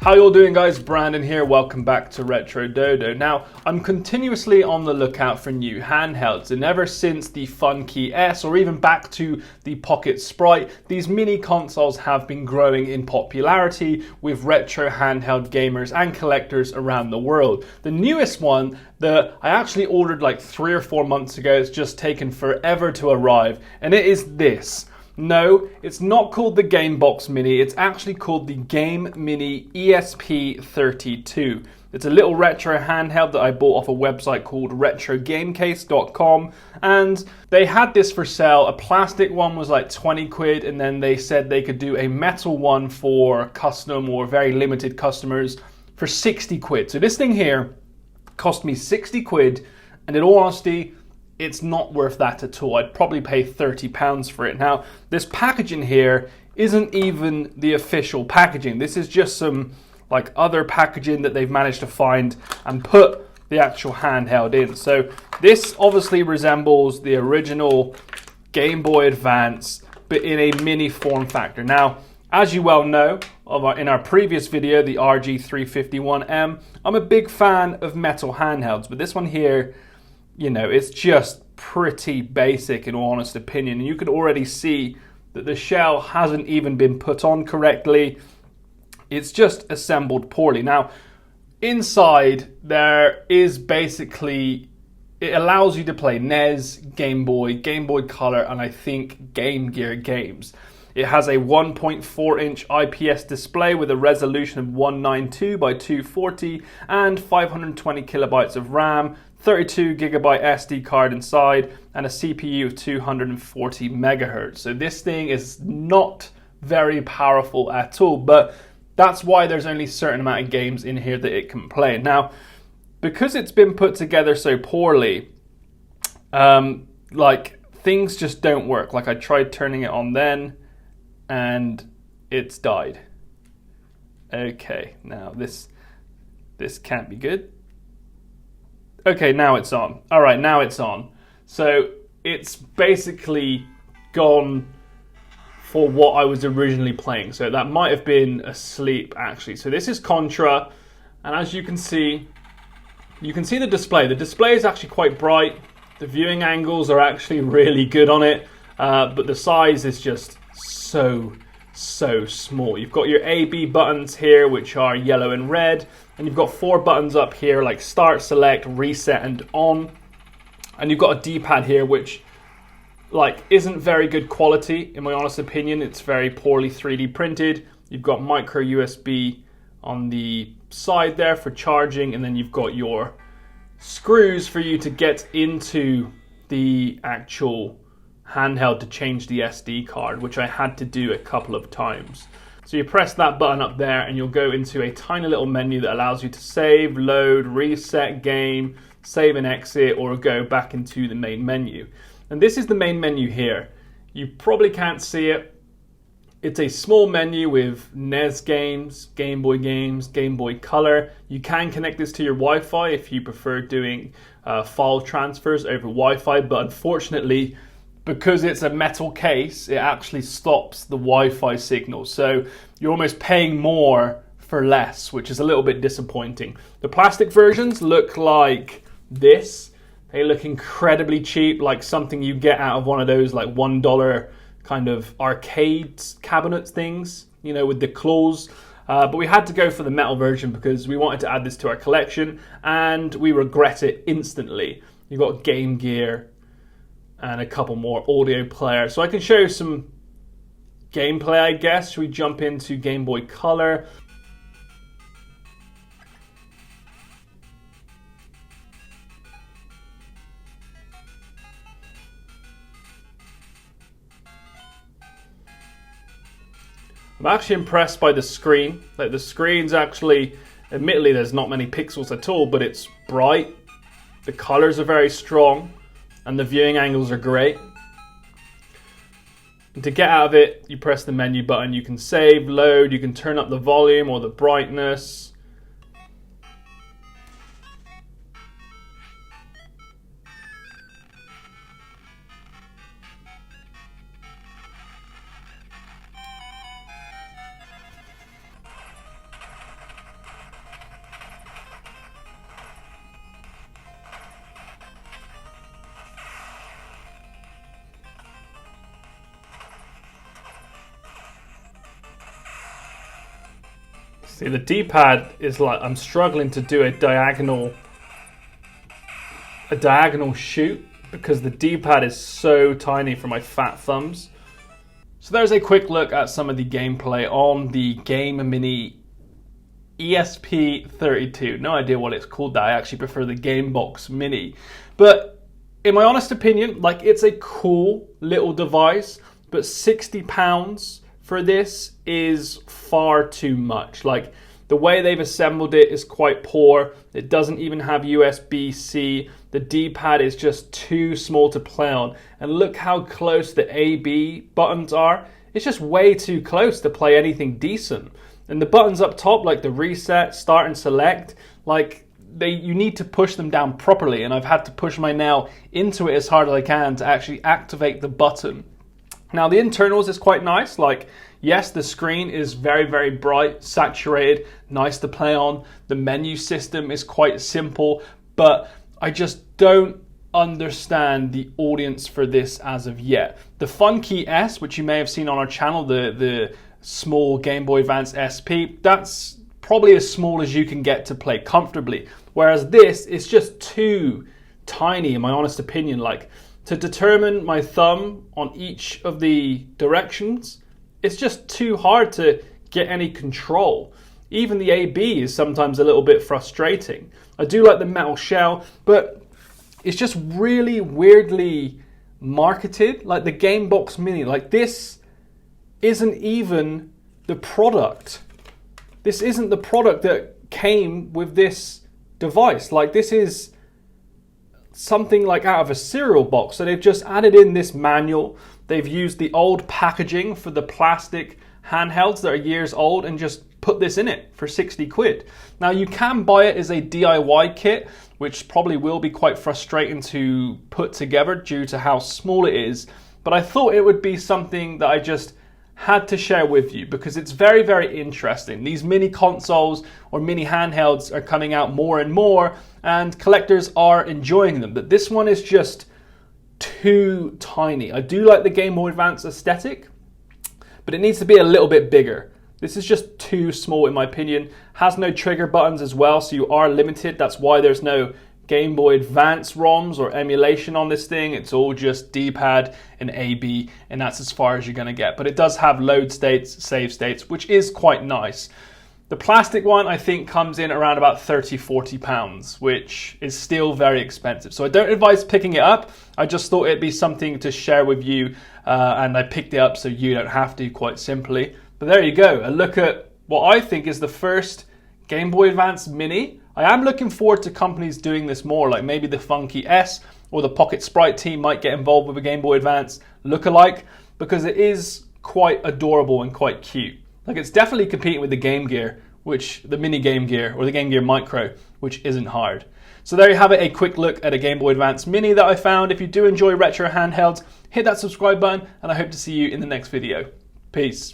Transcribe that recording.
How you all doing, guys? Brandon here. Welcome back to Retro Dodo. Now, I'm continuously on the lookout for new handhelds, and ever since the Funkey S or even back to the Pocket Sprite, these mini consoles have been growing in popularity with retro handheld gamers and collectors around the world. The newest one that I actually ordered like 3 or 4 months ago, it's just taken forever to arrive, and it is this. No, it's not called the Game Box Mini, it's actually called the Game Mini ESP32. It's a little retro handheld that I bought off a website called retrogamecase.com, and they had this for sale. A plastic one was like 20 quid, and then they said they could do a metal one for custom or very limited customers for 60 quid. So this thing here cost me 60 quid, and in all honesty, it's not worth that at all. I'd probably pay £30 for it. Now, this packaging here isn't even the official packaging. This is just some like other packaging that they've managed to find and put the actual handheld in. So this obviously resembles the original Game Boy Advance, but in a mini form factor. Now, as you well know, in our previous video, the RG351M, I'm a big fan of metal handhelds, but this one here, you know, it's just pretty basic in all honest opinion. And you can already see that the shell hasn't even been put on correctly. It's just assembled poorly. Now, inside there is basically, it allows you to play NES, Game Boy, Gameboy Color, and I think Game Gear games. It has a 1.4-inch IPS display with a resolution of 192 by 240 and 520 kilobytes of RAM, 32 gigabyte SD card inside, and a CPU of 240 megahertz. So this thing is not very powerful at all, but that's why there's only a certain amount of games in here that it can play. Now, because it's been put together so poorly, like things just don't work. Like I tried turning it on then, and it's died. Okay, now this can't be good. Okay, now it's on. All right, now it's on. So it's basically gone for what I was originally playing. So that might have been asleep actually. So this is Contra, and as you can see the display. The display is actually quite bright. The viewing angles are actually really good on it, but the size is just so small. You've got your A-B buttons here, which are yellow and red, and you've got 4 buttons up here like start, select, reset, and on. And you've got a D-pad here, which like isn't very good quality in my honest opinion. It's very poorly 3D printed. You've got micro USB on the side there for charging, and then you've got your screws for you to get into the actual handheld to change the SD card, which I had to do a couple of times. So you press that button up there and you'll go into a tiny little menu that allows you to save, load, reset game, save and exit, or go back into the main menu. And this is the main menu here. You probably can't see it. It's a small menu with NES games, Game Boy games, Game Boy Color. You can connect this to your Wi-Fi if you prefer doing file transfers over Wi-Fi, but unfortunately, because it's a metal case, it actually stops the Wi-Fi signal. So you're almost paying more for less, which is a little bit disappointing. The plastic versions look like this. They look incredibly cheap, like something you get out of one of those like $1 kind of arcade cabinet things, you know, with the claws. But we had to go for the metal version because we wanted to add this to our collection, and we regret it instantly. You've got Game Gear and a couple more audio players. So I can show you some gameplay, I guess. Should we jump into Game Boy Color? I'm actually impressed by the screen. Like the screen's actually, admittedly there's not many pixels at all, but it's bright. The colors are very strong, and the viewing angles are great. And to get out of it, you press the menu button. You can save, load, you can turn up the volume or the brightness. See, the D-pad is like, I'm struggling to do a diagonal shoot because the D-pad is so tiny for my fat thumbs. So there's a quick look at some of the gameplay on the Game Mini ESP32. No idea what it's called that. I actually prefer the Game Box Mini. But in my honest opinion, like, it's a cool little device, but £60 for this is far too much. Like, the way they've assembled it is quite poor. It doesn't even have USB-C. The D-pad is just too small to play on. And look how close the A-B buttons are. It's just way too close to play anything decent. And the buttons up top, like the reset, start and select, like you need to push them down properly. And I've had to push my nail into it as hard as I can to actually activate the button. Now the internals is quite nice. Like, yes, the screen is very, very bright, saturated, nice to play on. The menu system is quite simple, but I just don't understand the audience for this as of yet. The Funky S, which you may have seen on our channel, the small Game Boy Advance SP, that's probably as small as you can get to play comfortably. Whereas this is just too tiny, in my honest opinion. Like, to determine my thumb on each of the directions, it's just too hard to get any control. Even the AB is sometimes a little bit frustrating. I do like the metal shell, but it's just really weirdly marketed. Like the Game Box Mini, like this isn't even the product. This isn't the product that came with this device. Like, this is something like out of a cereal box. So they've just added in this manual. They've used the old packaging for the plastic handhelds that are years old and just put this in it for 60 quid. Now you can buy it as a DIY kit, which probably will be quite frustrating to put together due to how small it is. But I thought it would be something that I just had to share with you because it's very, very interesting. These mini consoles or mini handhelds are coming out more and more, and collectors are enjoying them. But this one is just too tiny. I do like the Game Boy Advance aesthetic, but it needs to be a little bit bigger. This is just too small in my opinion. Has no trigger buttons as well, so you are limited. That's why there's no Game Boy Advance ROMs or emulation on this thing. It's all just D-pad and AB, and that's as far as you're going to get. But it does have load states, save states, which is quite nice. The plastic one, I think, comes in around about £30–40, which is still very expensive. So I don't advise picking it up. I just thought it'd be something to share with you, and I picked it up so you don't have to, quite simply. But there you go, a look at what I think is the first Game Boy Advance Mini. I am looking forward to companies doing this more, like maybe the Funky S or the Pocket Sprite team might get involved with a Game Boy Advance lookalike, because it is quite adorable and quite cute. Like, it's definitely competing with the Game Gear, the Mini Game Gear or the Game Gear Micro, which isn't hard. So there you have it, a quick look at a Game Boy Advance Mini that I found. If you do enjoy retro handhelds, hit that subscribe button, and I hope to see you in the next video. Peace.